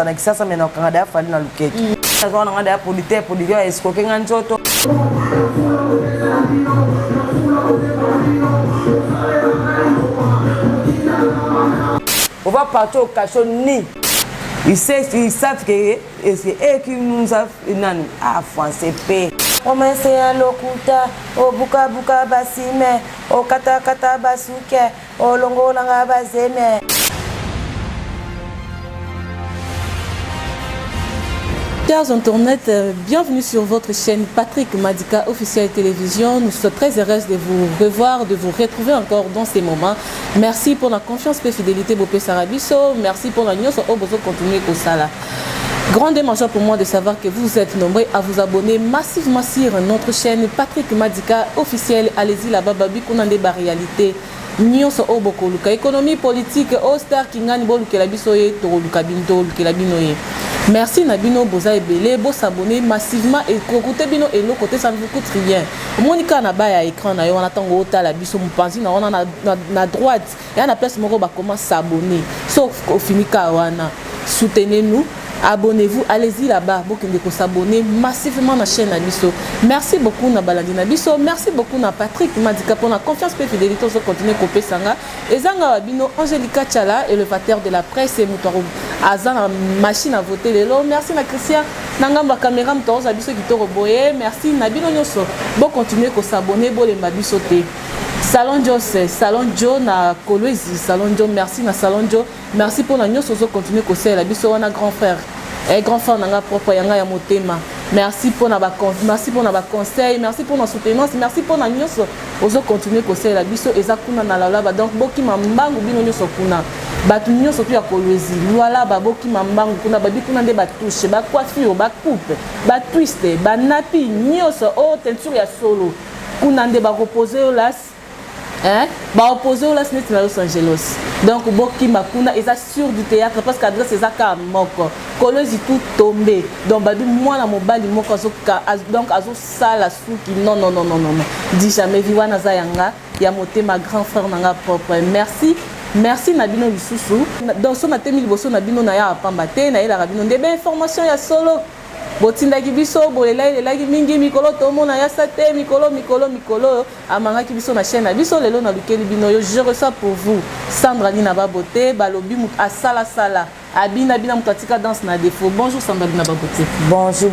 kozana kisasa mena okanga da fali na lukeki azwa na ngada polite polite ya esikoke nganzoto on va partir au cachot ni ils savent que c'est eux qui nous a nani ah français paix omese ya lokuta o buka buka basime o kata kata basuke o longo langa bazeme. Chers internautes, bienvenue sur votre chaîne Patrick Madika officielle télévision. Nous sommes très heureux de vous revoir, de vous retrouver encore dans ces moments. Merci pour la confiance et fidélité Bopé Sarabiso. Merci pour la news au besoin de continuer au Sala. Grande émotion pour moi de savoir que vous êtes nombreux à vous abonner massivement sur notre chaîne Patrick Madika officielle. Allez-y là-bas, babi qu'on a des réalités. Nyonso oboko luka économie politique Oster Kingani bo luka bisoye to luka binto luka binoye. Merci Nabino boza ebele bo s'abonner massivement et côté bino et l'autre côté ça ne vous coûte rien. Monika na ba ya écran na yo on attend ota la biso mupanzi na on na droite et na place moko ba comment s'abonner. Sauf au finika wana. Soutenez-nous. Abonnez-vous, allez-y là-bas, pour s'abonner massivement à la chaîne Nabiso. Merci beaucoup Nabalandi Nabiso, merci beaucoup na Patrick Madika pour la confiance et fidélité sur continuer Kopé Sanga. Et Zanga Wabino, Angelica Tchala, élevateur de la presse et Moutaro Azan, machine à voter les lots. Merci na Christian, Nangamba caméra Moutaro Zabiso qui te reboye. Merci Nabino Nyoso, bon continuer qu'on s'abonner, bon les Mabiso T. Salon Joe, Salon Joe na Kolwezi, Salon Joe, merci na Salon Joe, merci pour la news ozo continuer ko c'est la biso wana grand frère. Et grand frère nanga propre yanga ya motema. Merci pour na ba conseil, merci pour na soutenance, merci pour na news ozo continuer ko c'est la biso ezakuna na lala donc boki mambangu bino nyoso kuna. Batu nyoso tu ya Kolwezi, voilà ba boki mambangu kuna babi kuna nde ba touche, ba coiffure, ba coupe, ba twist, ba napi nyoso o teinture ya solo. Kuna nde ba reposer las bah opposé au Los Angeles. Donc Boki Makuna est sur du théâtre parce qu'adresse est à Moko. Kolwezi tout tombé. Donc badu moi na mobali moko donc azo sala souki non. Dis jamais viwa na zayanga ya moté ma grand frère nanga propre. Merci Nabino Lisusu. Dans son atemi liboso Nabino na ya pambate na ila rabino ndebe information ya solo. Botinda kibiso bolela mingi mikolo tomona ya sate mikolo amanga kibiso na chaîne biso lelo na lukeli bino yo je reçois pour vous Sandra Nina Baboté balobi mut asala abina mutatika danse na défaut. Bonjour Sandra Nina Baboté. Bonjour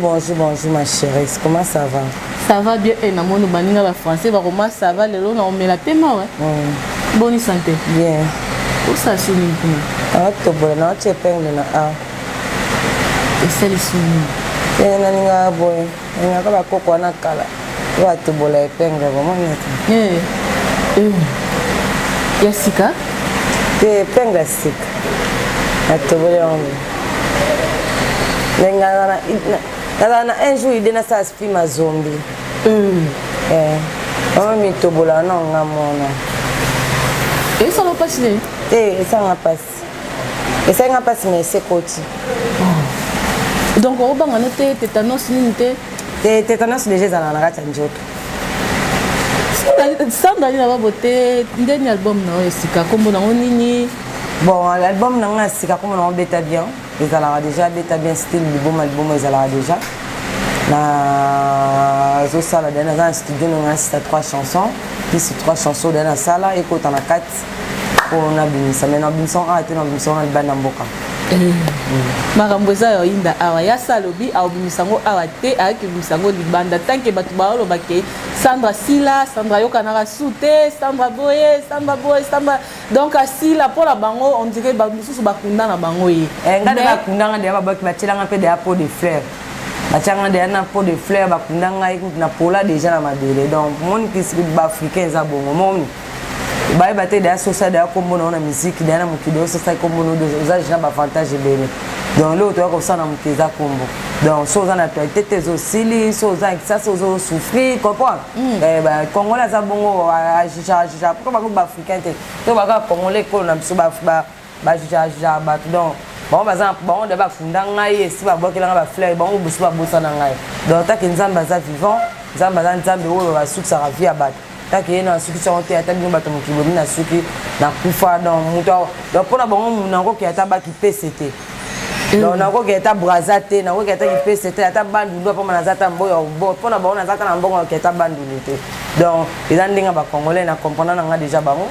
ma chérie. Comment ça va? Ça va bien et na monu baninga ba français ba roma ça va lelo na omela pema ouais. Bonne santé. Bien. Où ça suni kuna? To bola na chepenge na a. Et c'est le suni. Ena ninga boy, ninga kaba koko na kala. Watu bola epenga kwa mwana. Yasika? Te penga sika. Atobola wangu. Ninga na un jour idena sa spima zombie. Mama mi tobola na ngamona. Et ça va passer? Ça va passer. Et ça va passer mais c'est côté. Donc on va noter tétanos unité. Tétanos déjà dans la rate njoto. Sandra Nina Baboté, dernier album na Sika kombo na nini. Bon, l'album na Sika kombo na beta bien. Ils allaient déjà beta bien style du bon album ils allaient déjà. Na zo sala dans un studio na c'est 3 chansons, puis c'est 3 chansons dans la salle et quand on a 4 pour na binisa mais na binisa a été na binisa na bana mboka. Maramboza yo inda awa ya salobi au bimisango awa te avec bimisango libanda tant que batu baolo bakay Sandra Sila Sandra yo kanara soute Sandra boye donc asila pour la bango on dirait ba mususu bakunda na bango yi ngade bakunda ngade ba baki batelanga pe de pot de fleurs batianga de na pot de fleurs bakunda ngai na pola déjà na madele donc mon qui ba africain za bongo mon Baye bate de associé de kombono na musique de na mukido ça kombono de za jina ba avantage bene donc l'autre comme ça na mukeza kombo donc so za na tete zo sili so za ça so souffrir comprendre ba congolais za bongo ja pourquoi ba africain te to ba congolais ko na biso ba ja ba donc bon bazan bon de ba funda ngai si ba bokela ba fleur bon busu ba bosa na ngai donc ta ke nzamba za vivant nzamba za nzambe wo ba suki sa ravia ba taki na suki sa onte ata bino bato mokibo na suki na kufa dans muto donc pona bango munango ki ata ba ki PCT donc nako keta brazate nako keta kipesete ata bandu ndo poma nazata mboyo bo pona ba nazata na mbongo keta bandu nite donc eza ndinga ba congolais na comprendre nga déjà bango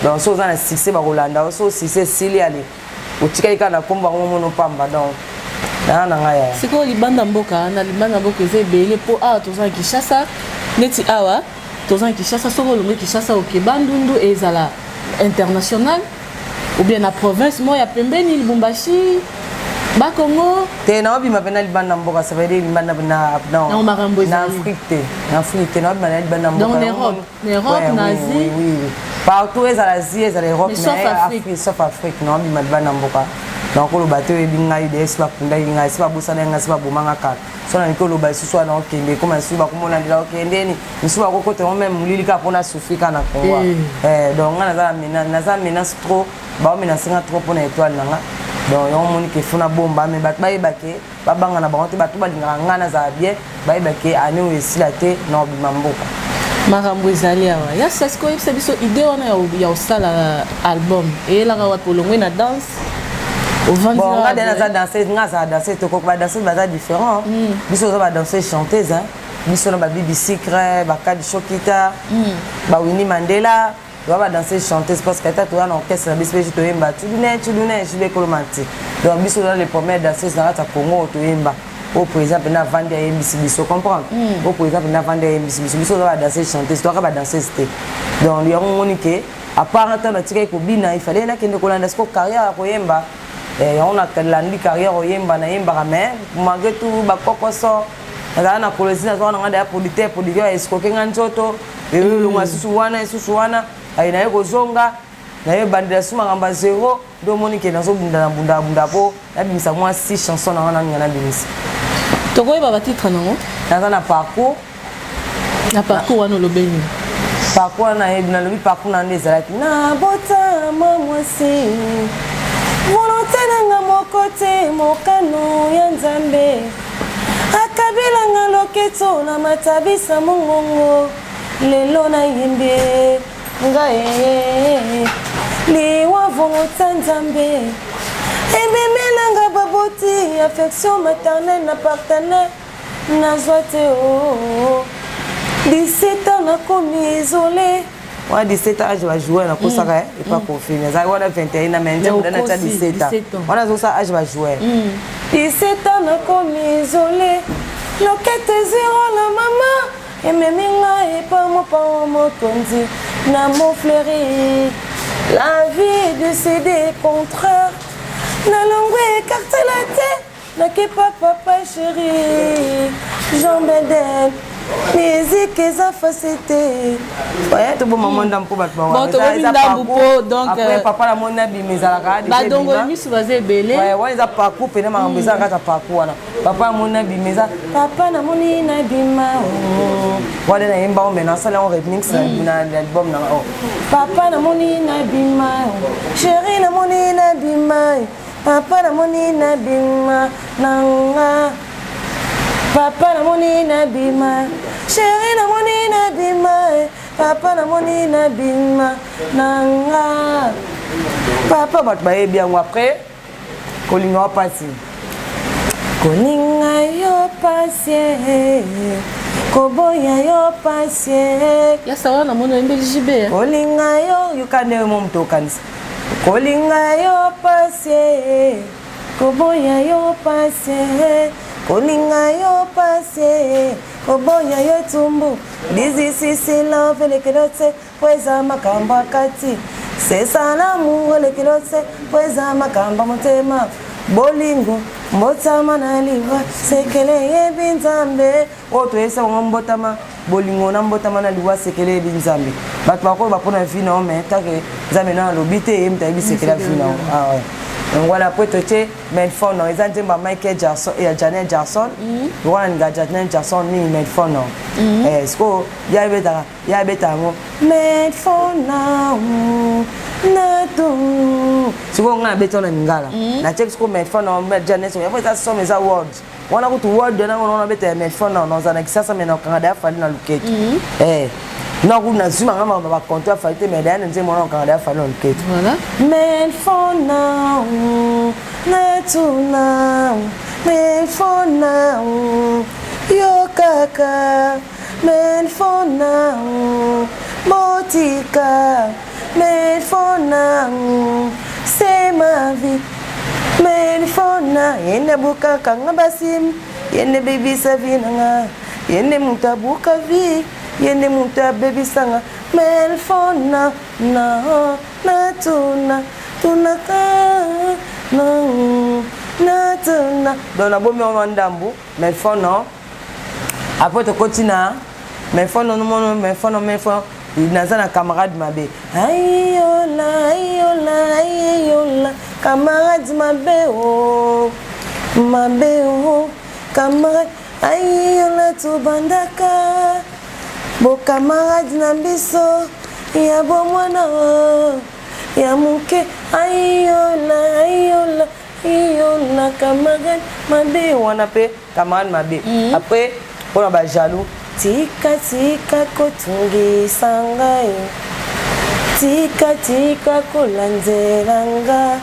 donc so za na succès ba Rolanda so succès sili ali utika ikana komba ngomo pamba donc na ngaya siko libanda mboka na libanda mboka ezebele po a tozana Kinshasa neti awa tozana Kinshasa soko longo Kinshasa okebandundu ezala international ou bien la province moi ya pembeni Lubumbashi ba Congo te na obi mapena libanda mboka ça veut dire libanda na Afrique na obi mapena libanda mboka dans l'Europe na Asie partout ezala Asie ezala Europe mais sauf Afrique na obi libanda mboka donc le bateau est bien aidé c'est pas pour d'ailleurs c'est pas bossa n'enga c'est pas bomanga kat so na nikolo ba susu na okende comme si ba komona ndila okende ni susu ba kokote on même mulilika pona sufika na Congo donc naza menace trop ba menace trop pona étoile nanga donc on moni ke funa bomba mais bat ba ebake ba banga na bango te batu ba linga ngana za bien ba ebake ani o esila te na obima mboka makambo ezali awa ya sasko yebisa biso idée wana ya osala album et la wa polongwe na danse. Bon, on a dansé, tout quoi danser, c'est différent. Biso on va danser chanteuse, hein. Biso on va Bibi Secret, Bakadi Shokita, ba Winnie Mandela, on va danser chanteuse parce que t'as tout un orchestre, biso je te yemba, tu lunais, je vais colomati. Donc biso dans les premières danseuses dans la Congo, tu yemba. Au par exemple na vendre MBC biso comprendre. Au par exemple na vendre MBC biso on va danser chanteuse, tu va danser c'était. Donc il y a monique à part un temps de tirer ko bina, il fallait na kende kolanda sko carrière ko yemba. On a landi carrière au yemba na yemba mais malgré tout ba kokoso na kolesi na zona ngada ya producteur escoquer nganjoto elunga susuwana aina yeko zonga na ye bandela suma ngamba zero do monique na zo bunda po na bimisa moi 6 chansons na ngana bimisa toko ba titre nango na parcours wana lobeni parcours na yebina lobi parcours na ndezalaki na bota mwasi volonté nanga mokote mokano ya nzambe akabila nga loketo na matabisa mongongo lelo na yimbe ngae liwa volonté nzambe ememelanga baboti affection maternelle na partenaire nazwa te 17 ans nakomi isolé. Ouais, 17 ans, je vais jouer dans le et pas confirmé. Ça va 21 ans, mais on a 17 ans. On a ça, je vais jouer. 17 ans, nakomi isolé. Loquette zéro, la maman. Et même et pas mon parent, mon tondi. Na mon fleuri. La vie de céder contraire. Na langue écarté la tête. Na qui papa chéri. Jean Bedel. Musique eza facilité. Ouais, tout bon maman ndampo bat ba. Bon, to bi ndampo donc après papa la mona bi mezalaka de. Ba dongo mi subaze belé. Ouais, eza parcours pena ma mbeza kata parcours wana. Papa mona bi meza. Papa na moni na bima. Wale na yemba on mena sala on remix na l'album na. Papa na moni na bima. Chérie na moni na bima. Papa na moni na bima nanga. Papa na moni na bima, chérie na moni na bima, papa na moni na bima, nanga. Papa bat bae bien après, kolinga pasi. Kolinga yo pasi, koboya yo pasi. Ya sawa na moni mbeli jibe. Kolinga yo yukane mom tokanisa. Kolinga yo pasi, koboya yo pasi. Kolinga yo passé, koboya yo tumbu. This is love le kilote, kweza makamba kati. C'est ça l'amour le kilote, kweza makamba motema. Bolingo, mbotama na liwa, sekele yebi nzambe. Oto esa mbotama, bolingo na mbotama na liwa sekele yebi nzambe. Batu bako bapona vie na ome, take nzambe na lobite yemta yebi sekele vie na. Ah ouais. Donc voilà, après tu sais, Medphone, ils ont dit Michael Jackson et Janet Jackson. Voilà, Janet Jackson ni Medphone. Est-ce que il y a bêta Medphone na tout. Si vous avez bêta na ngala. Na check ce que Medphone Janet, il faut ça sont mes awards. On a tout word de na on a bêta Medphone dans un ça mais na Canada fallait na loquette. Non, vous n'avez pas compté à faire, mais derrière, nous avons encore à faire l'enquête. Voilà. Mais fona, netuna, mais fona, yo kaka, mais fona, motika, mais fona, c'est ma vie. Mais fona, yende buka kanga basim, yende baby savina, yende mutabuka vi. Yende muta baby sanga melfona na tuna na tuna dona bomi on ndambu melfona après to continue melfona no mono melfona nazana camarade mabe ayola camarade mabe o camarade ayola to bandaka bo camarade na biso ya bo mwana ya muke ayola camarade mabe wana pe camarade mabe après on ba jaloux tika kotungisa ngai tika kolanzelanga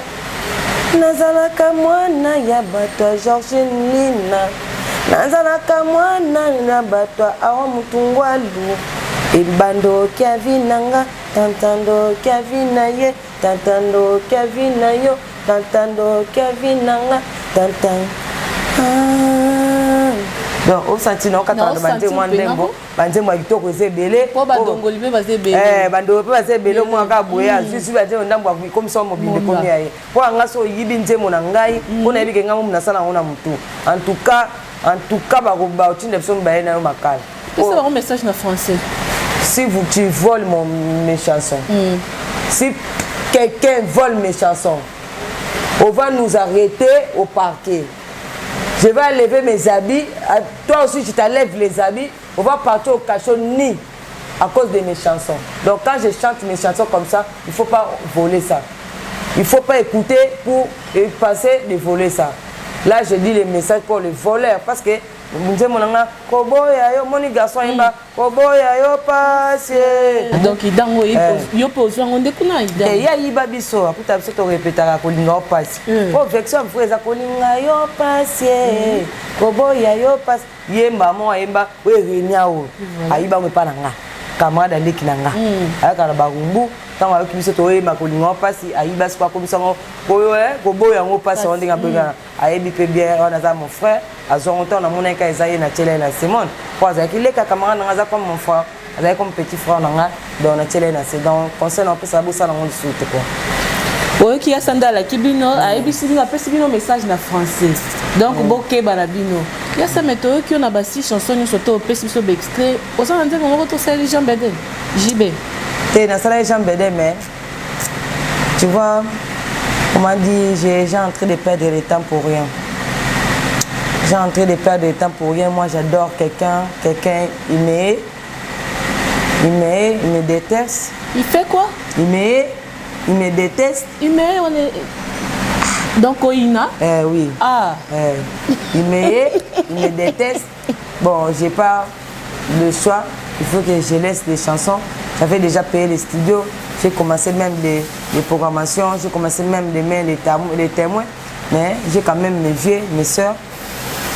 nazalaka mwana ya bato ya Georgelina nazalaka mwana na bato awa mutungwalu ebando kia vinanga tantando kia vina ye tantando kia vina yo tantando kia vinanga tantan donc au senti non katana bande mwandembo bande mwa kitoko ezebele po badongoli pe bazebele bando pe bazebele mwa ka boya susu bande ndambo comme ça mobile komi aye po anga so yibi nzemo na ngai po na yebike ngamo mna sala ngona mutu en tout cas baroba otinde biso mbaye na yo makala c'est un message en français. Si tu voles mes chansons, si quelqu'un vole mes chansons, on va nous arrêter au parquet. Je vais enlever mes habits. Toi aussi, tu t'enlèves les habits. On va partir au cachot ni à cause de mes chansons. Donc, quand je chante mes chansons comme ça, il ne faut pas voler ça. Il ne faut pas écouter pour passer de voler ça. Là, je dis les messages pour les voleurs parce que koboya yo moni garçon imba koboya yo passe donc idango yo pozo ngonde kuna idango ya yiba biso akuta biso to répétera ko linga o passe ko vection frère ko linga yo passe koboya yo passe yemba mo yemba we renia o ayiba me pa nanga camarade ndeki nanga aka na barumbu tant avec biso to yemba ko linga o passe ayiba so ko biso koboya ngo passe on ndinga pega ayebi pe bien on a mon frère azongoto na mona ka ezaye na tele na Simone kwa za kile ka camarade nga za comme mon frère azay comme petit frère nga donc na tele na c'est donc conseil on peut ça bossa na monde soute quoi qui a sandala kibino ayebi singa pesi bino message na français donc boke balabino ya sa méthode qui on a basi chanson ni soto pesi biso extrait au sein de mon retour c'est les Jean Beden JB t'es na sala Jean Beden mais tu vois on m'a dit j'ai en train de perdre le temps pour rien. J'ai en train de perdre du temps pour rien. Moi, j'adore quelqu'un, il me déteste. Il fait quoi? Il me déteste. On est... Donc, Oina? Oui. Ah. Il me déteste. Bon, j'ai pas le choix. Il faut que je laisse les chansons. J'avais déjà payé les studios. J'ai commencé même les programmations. J'ai commencé même les témoins. Mais j'ai quand même mes vieux, mes soeurs.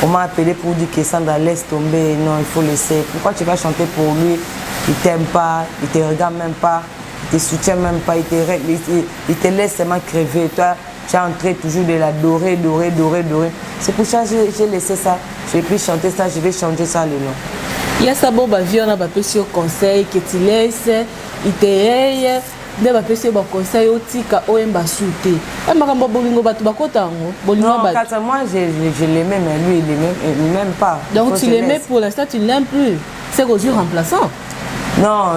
On m'a appelé pour dire que Sandra laisse tomber, non, il faut laisser. Pourquoi tu vas chanter pour lui? Il t'aime pas, il te regarde même pas, il te soutient même pas, il te laisse seulement crever. Toi, tu es en train toujours de l'adorer. C'est pour ça que j'ai laissé ça. Je vais plus chanter ça, je vais changer ça le nom. Il y a ça, bon, vie, on a pas pu au conseil que tu laisses, il te aille. Dès que tu as conseil au tika au mbasouté. Et marambo bolingo batu bakota ngo. Non, moi je l'aimais mais lui il m'aime pas. Donc tu l'aimais pour l'instant, tu ne l'aimes plus. C'est qu'au jour remplaçant. Non,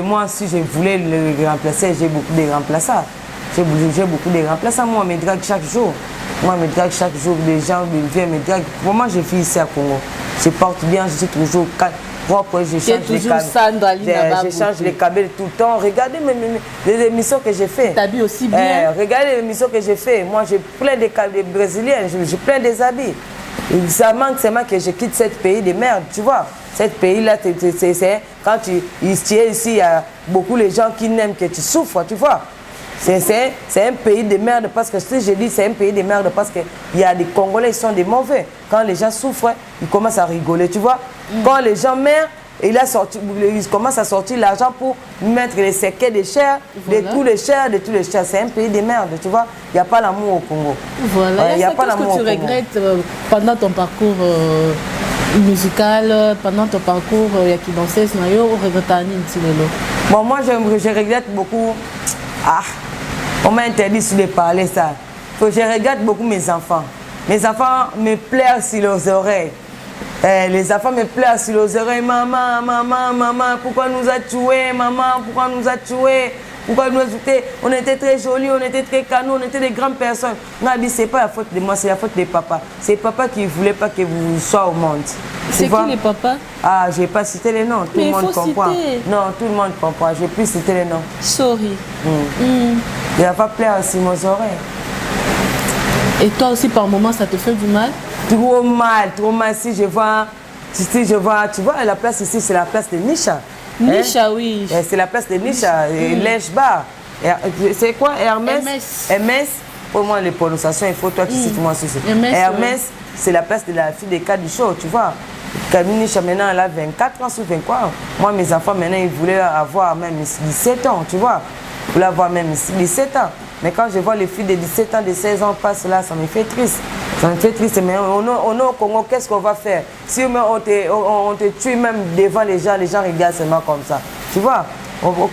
moi si je voulais le remplacer, j'ai beaucoup de remplaçants. J'ai beaucoup de remplaçants. Moi, je me drague chaque jour. Des gens viennent me draguer. Pour moi, je vis ici à Congo. Je porte bien, je suis toujours propre. Je change les câbles tout le temps. Regardez les émissions que j'ai fait. T'habilles aussi bien. Regardez les émissions que j'ai fait. Moi, j'ai plein de câbles brésiliens. J'ai plein des habits. Ça manque seulement que je quitte ce pays de merde, tu vois. Cet pays-là, quand tu es ici, il y a beaucoup de gens qui n'aiment que tu souffres, tu vois. C'est un pays de merde parce que si je dis c'est un pays de merde parce qu'il y a des Congolais, ils sont des mauvais. Quand les gens souffrent, ils commencent à rigoler, tu vois. Quand les gens meurent, ils commencent à sortir l'argent pour mettre les séquelles de chair, de tous les chairs. C'est un pays de merde, tu vois. Il n'y a pas l'amour au Congo. Voilà, il y a pas l'amour au Congo. Qu'est-ce que tu regrettes pendant ton parcours musical, pendant ton parcours yakidanseuse, bon, moi, je regrette beaucoup. Ah, on m'a interdit de parler ça. Je regrette beaucoup mes enfants. Mes enfants me pleurent sur leurs oreilles. Les enfants me pleurent sur leurs oreilles. Maman, maman, maman, pourquoi nous a tués? Maman, pourquoi nous a tués? Pourquoi nous a tués? On était très jolis, on était très canaux, on était des grandes personnes. On a dit, c'est pas la faute de moi, c'est la faute de papa. C'est papa qui ne voulait pas que vous soyez au monde. C'est qui les papas? Ah, je n'ai pas cité les noms, tout le monde comprend. Citer. Non, tout le monde comprend, je n'ai plus cité les noms. Sorry. Il va pas plaire sur mes oreilles. Et toi aussi, par moment, ça te fait du mal? Trop mal, trop mal. Si je vois, tu vois, la place ici, c'est la place de Nisha. Nisha, oui. C'est la place de Nisha, Lèche Bar. C'est quoi, Hermès? Hermès, pour moi, les prononciations, il faut toi qui cites moi ceci. Hermès, c'est la place de la fille des cas du show, tu vois. Camille Nisha, maintenant, elle a 24 ans, ou 23 ans. Moi, mes enfants, maintenant, ils voulaient avoir même 17 ans, tu vois. Ils voulaient avoir même 17 ans. Mais quand je vois les filles de 17 ans, de 16 ans passer là, ça me fait triste. Ça me fait triste. Mais on est au Congo, qu'est-ce qu'on va faire? Si on te tue même devant les gens regardent seulement comme ça. Tu vois?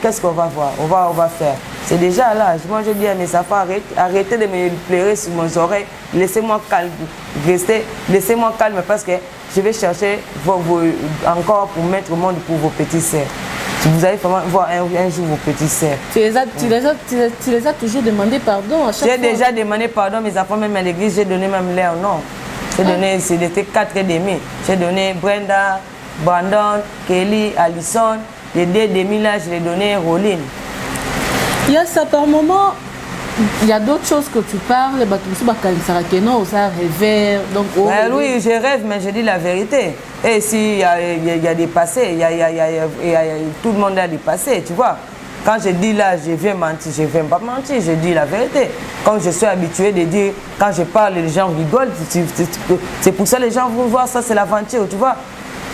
Qu'est-ce qu'on va voir? On va faire. C'est déjà là. Moi, je dis à mes enfants, arrêtez de me pleurer sur mes oreilles. Laissez-moi calme. Laissez-moi calme parce que je vais chercher encore pour mettre au monde pour vos petits sœurs. Vous allez voir un jour vos petits sœurs. Tu les as toujours demandé pardon à chaque fois? J'ai déjà demandé pardon, mes enfants, même à l'église, j'ai donné même leur nom. J'ai donné, c'était 4 et demi. J'ai donné Brenda, Brandon, Kelly, Alison. Les 2 demi-là, je les ai donné Roline. Il y a ça par moment. Il y a d'autres choses que tu parles, donc oui, je rêve, mais je dis la vérité. Et s'il y a des passés, tout le monde a des passés, tu vois. Quand je dis là, je viens mentir, je ne viens pas mentir, je dis la vérité. Comme je suis habitué de dire, quand je parle, les gens rigolent. C'est pour ça que les gens vont voir ça, c'est l'aventure, tu vois.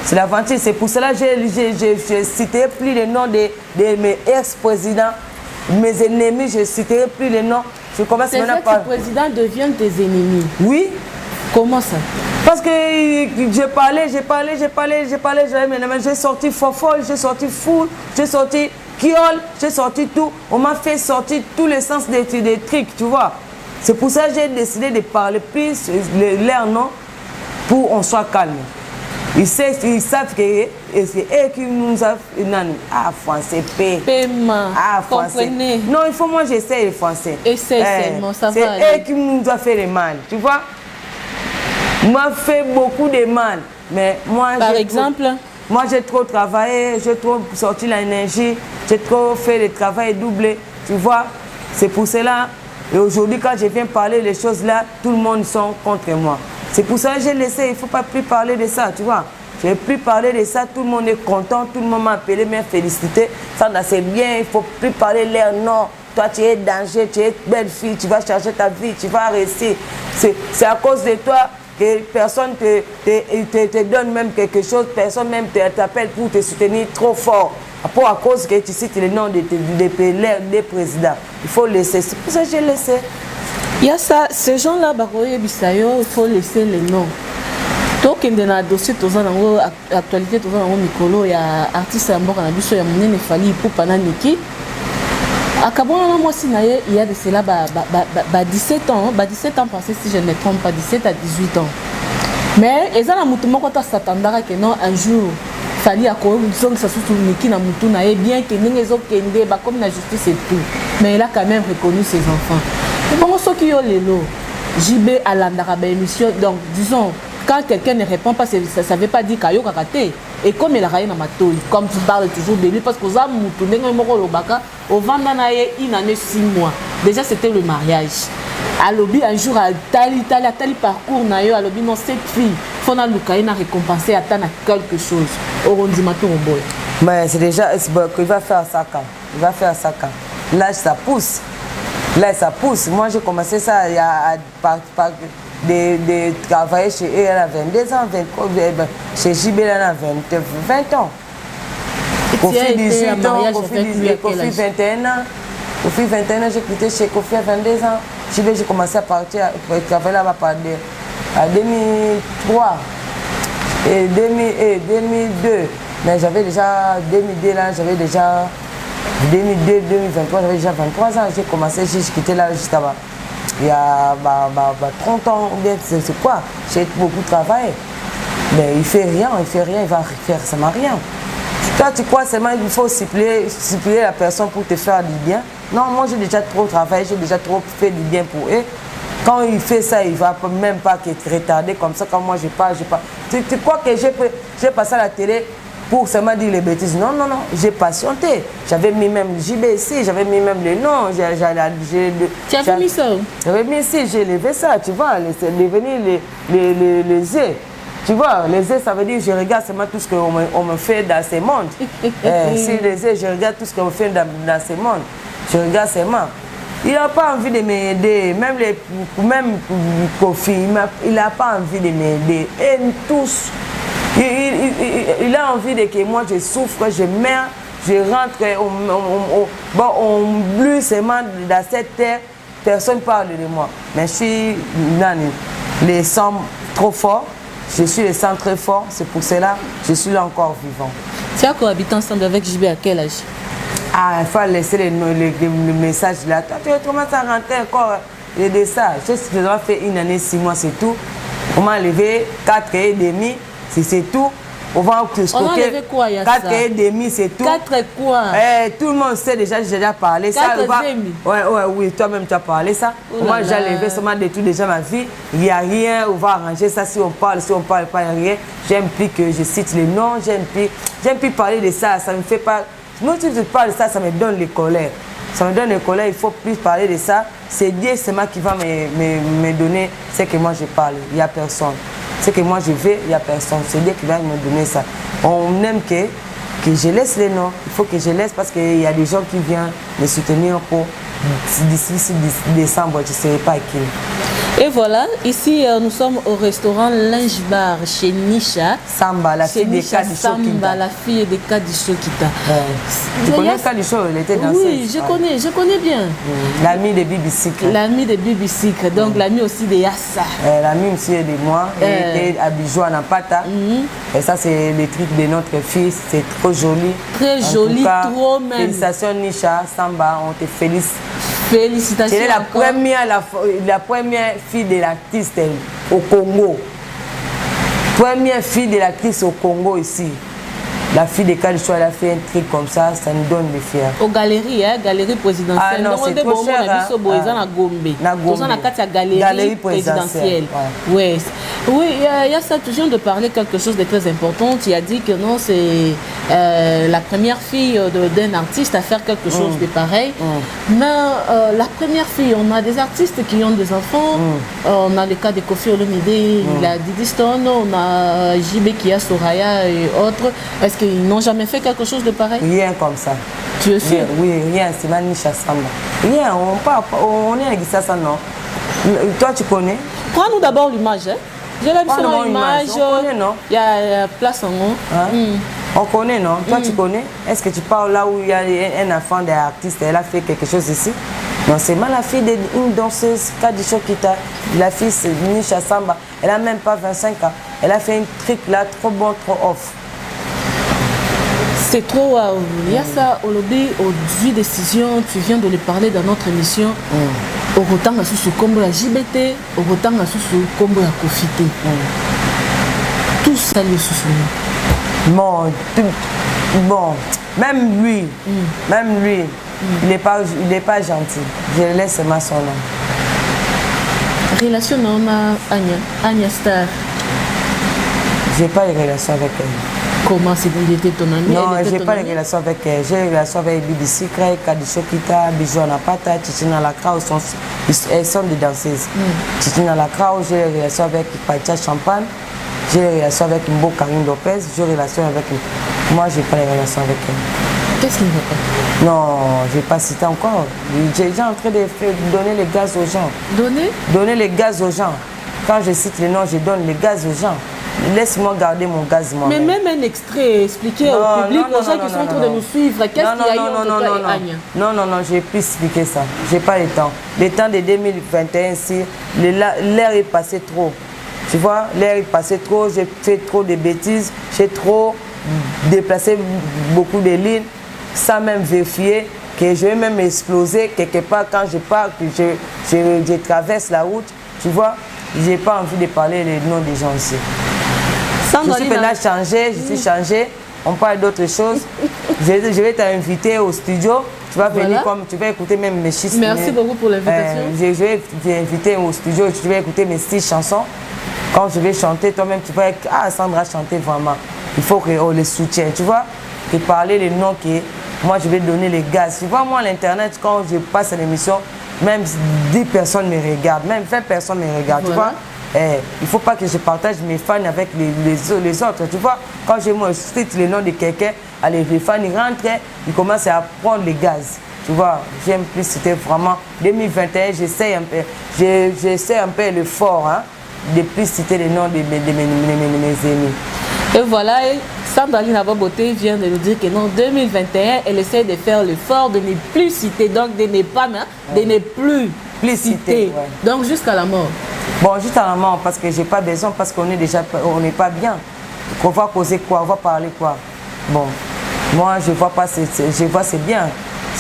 C'est l'aventure, c'est pour cela que je citerai plus les noms de mes ex-présidents. Mes ennemis, je ne citerai plus les noms. Je commence maintenant par... Tes ex-présidents deviennent tes ennemis. Oui. Comment ça? Parce que j'ai parlé, j'ai sorti fofolle, j'ai sorti fou, j'ai sorti kiol, j'ai sorti tout. On m'a fait sortir tous les sens des trucs, tu vois. C'est pour ça que j'ai décidé de parler plus leur nom pour qu'on soit calme. Ils savent que c'est eux qui nous ont... français, français. Non, il faut moi j'essaie le français. Essaye seulement, ça va. C'est eux qui nous ont fait le mal, tu vois. Moi, fait beaucoup de mal. Mais moi, par exemple? Moi, j'ai trop travaillé, j'ai trop sorti l'énergie, j'ai trop fait le travail doublé, tu vois. C'est pour cela. Et aujourd'hui, quand je viens parler des choses là, tout le monde sont contre moi. C'est pour ça que j'ai laissé, il ne faut pas plus parler de ça, tu vois. Je ne vais plus parler de ça, tout le monde est content, tout le monde m'a appelé, m'a félicité. Ça, c'est bien, il ne faut plus parler de l'air, non. Toi, tu es danger, tu es belle fille, tu vas changer ta vie, tu vas réussir. C'est à cause de toi que personne te donne même quelque chose, personne même t'appelle pour te soutenir trop fort. À cause que tu cites le nom des présidents. Il faut laisser, c'est pour ça que j'ai laissé. Il y a ça, ces gens-là, il faut laisser les noms. Donc, il y a un dossier, actualité, il y a un artiste qui a pour Pananiki. À Kabona, moi, il y a de cela 17 ans, 17 ans passés, si je ne me trompe pas, 17 à 18 ans. Mais il y a un s'attendra que non, un jour, il fallait que ça soit bien que nous comme la justice et tout. Mais il a quand même reconnu ses enfants. Bon, ceux qui ont les lots, JB à l'Andaraba émission, donc disons, quand quelqu'un ne répond pas, ça ne veut pas dire qu'il y a raté. Et comme il a raté dans ma toile, comme tu parles toujours de lui, parce que ça, au Vandanaye, il en est 6 mois. Déjà, c'était le mariage. À l'objet, un jour, à Tali parcours, à l'objet, non, cette fille, il faut récompenser, attendre quelque chose. Orondimatu Romboy. Mais c'est déjà, il va faire ça quand? Il va faire ça quand? Là, ça pousse. Là, ça pousse. Moi, j'ai commencé ça il y a de travailler chez eux, elle a 22 ans, chez JB, elle a 20 ans. Kofi 18 ans, Kofi 21 ans. Kofi 21 ans, j'ai quitté chez Kofi à 22 ans. JB, j'ai commencé à partir, à travailler là-bas à 2003 et 2002. Mais j'avais déjà 2002 là, j'avais déjà 2002, 2023, j'avais déjà 23 ans. J'ai commencé, j'ai quitté là juste là-bas. Il y a 30 ans, c'est quoi? J'ai beaucoup travaillé. Mais il fait rien, il va faire seulement rien. Toi, tu crois seulement qu'il faut suppléer la personne pour te faire du bien? Non, moi j'ai déjà trop travaillé, j'ai déjà trop fait du bien pour eux. Quand il fait ça, il ne va même pas être retardé comme ça. Quand moi je parle, Tu crois que j'ai passé à la télé pour seulement dire les bêtises? Non, non, non, j'ai patienté. J'avais mis même JBC, j'avais mis même les noms. Tu as mis ça? J'avais mis ici, j'ai levé ça, tu vois, c'est devenu les yeux. Tu vois, les yeux, ça veut dire que je regarde seulement tout ce qu'on me fait dans ce monde. Si les yeux, je regarde tout ce qu'on me fait dans ce monde. Je regarde seulement. Il n'a pas envie de m'aider, même Kofi, il n'a pas envie de m'aider. Et tous, il a envie de que moi je souffre, je meurs, je rentre, on blue seulement dans cette terre, personne ne parle de moi. Mais je suis les sangs trop forts, je suis les sangs très forts, c'est pour cela que je suis là encore vivant. Tu as cohabité ensemble avec JB à quel âge? Ah, il faut laisser le message là. Toi, tu commences à rentrer encore de ça. Je dois faire une année, 6 mois, c'est tout. On m'a enlevé 4 et demi, c'est tout. On va enlever quoi, il y a 4 et demi, c'est tout. 4 quoi? Tout le monde sait déjà, j'ai déjà parlé 4 ça. Oui, toi-même tu as parlé ça. Moi j'ai enlevé seulement de tout déjà ma vie. Il n'y a rien, on va arranger ça si on parle pas, il n'y a rien. J'aime plus que je cite les noms, j'aime plus parler de ça, ça me fait pas. Moi, si je parle de ça, ça me donne les colères. Ça me donne les colères, il faut plus parler de ça. C'est Dieu seulement qui va me donner ce que moi je parle. Il n'y a personne. Ce que moi je veux, il n'y a personne. C'est Dieu qui va me donner ça. On aime que je laisse les noms. Il faut que je laisse parce qu'il y a des gens qui viennent me soutenir pour d'ici décembre, je ne sais pas qui. Et voilà, ici nous sommes au restaurant Linge Bar chez Nisha Samba, la fille des Kadicho Samba, la fille des Kadicho Kita. Tu connais Kadicho, elle était dans Oui, je connais bien. L'ami de Bibi Sikre. L'ami de Bibi Sikre, donc l'ami aussi de Yassa. L'ami aussi de moi, elle était à Bijou à Napata. Et ça, c'est les trucs de notre fils, c'est trop joli. Très joli, trop même. Félicitations Nisha, Samba, on te félicite. Félicitations. Tu es la première fille de l'artiste au Congo. Première fille de l'actrice au Congo ici. La fille de Kadicho, elle a fait un truc comme ça nous donne des fiers. Aux galeries, galerie présidentielle. Ah non, c'est trop cher. Galerie présidentielle. Ouais. Oui, il y a ça, tu viens de parler quelque chose de très important. Tu as dit que non, c'est la première fille d'un artiste à faire quelque chose de pareil. Mais la première fille, on a des artistes qui ont des enfants. On a le cas de Kofi Olomide, il a Didi Stone, on a JB qui a Soraya et autres. Est-ce qu'ils n'ont jamais fait quelque chose de pareil? Rien comme ça. Tu es sûr? Oui, rien, c'est Manisha Samba. Rien, on est avec ça, non. Toi, tu connais? Prends-nous d'abord l'image. Hein? J'ai l'impression sur l'image. On connaît, non? Il y a place en haut. On connaît, non? Toi, tu connais? Est-ce que tu parles là où il y a un enfant d'artiste, elle a fait quelque chose ici? Non, c'est mal la fille d'une danseuse, Kadicho Kita. La fille, c'est Nisha Samba. Elle n'a même pas 25 ans. Elle a fait un truc là, trop bon, trop off. C'est trop. Il y a ça, Olobi, au 18 décisions, tu viens de le parler dans notre émission. Au retour à ce combo à JBT, au retour à ce combo à Kofité. Tout ça le soutient. Bon, même lui, il n'est pas gentil. Je le laisse seulement son nom. Relation on a Anya Star. Je n'ai pas de relation avec elle. Comment il était ton ami? Non, je n'ai pas de relation avec elle. J'ai une relation avec Bibi Sikre, Kadicho Kita, Bijou Napata, Titina Lacrao. Elles sont des danseuses. Titina Lacrao, j'ai une relation avec Pacha Champagne. J'ai des relations avec Mbo Karine Lopez, j'ai des relations avec... Moi, je n'ai pas les relations avec elle. Qu'est-ce qu'il ne va pas? Non, je n'ai pas cité encore. J'ai déjà en train de donner les gaz aux gens. Donner les gaz aux gens. Quand je cite les noms, je donne les gaz aux gens. Laisse-moi garder mon gaz moi. Mais même un extrait, expliquer au public, aux gens qui sont en train de nous suivre, qu'est-ce qu'il y a eu entre toi et Agne? Non, j'ai pu expliquer ça. J'ai pas le temps. Le temps de 2021, l'air est passé trop. Tu vois, l'air est passé trop, j'ai fait trop de bêtises, j'ai trop déplacé beaucoup de lignes, sans même vérifier que je vais même exploser quelque part quand je pars, que je traverse la route. Tu vois, j'ai pas envie de parler les noms des gens ici. Je suis maintenant changé, je suis changé. On parle d'autres choses. Je vais t'inviter au studio. Tu vas venir comme tu vas écouter même mes chiffres. Merci beaucoup pour l'invitation. Je vais t'inviter au studio. Tu vas écouter mes 6 chansons. Quand je vais chanter, toi-même tu vas être Sandra chanter vraiment. Il faut qu'on les soutienne. Tu vois, et parler les noms que moi je vais donner les gaz. Tu vois, moi à l'internet, quand je passe à l'émission, même 10 personnes me regardent, même 20 personnes me regardent. Tu vois. Il ne faut pas que je partage mes fans avec les autres. Tu vois, quand je cite le nom de quelqu'un, allez, les fans ils rentrent, ils commencent à prendre les gaz. Tu vois, j'aime plus citer vraiment. 2021, j'essaie un peu le fort, hein, de plus citer les noms de mes amis. Et voilà, Sandraline Ababoté vient de nous dire que non, 2021, elle essaie de faire l'effort de ne plus citer, donc de ne pas, de ne plus citer. Ouais. Donc jusqu'à la mort. Bon, juste à la mort, parce que j'ai pas besoin, parce qu'on est déjà, on n'est pas bien. On va causer quoi, on va parler quoi. Bon, moi je vois pas, je vois c'est bien,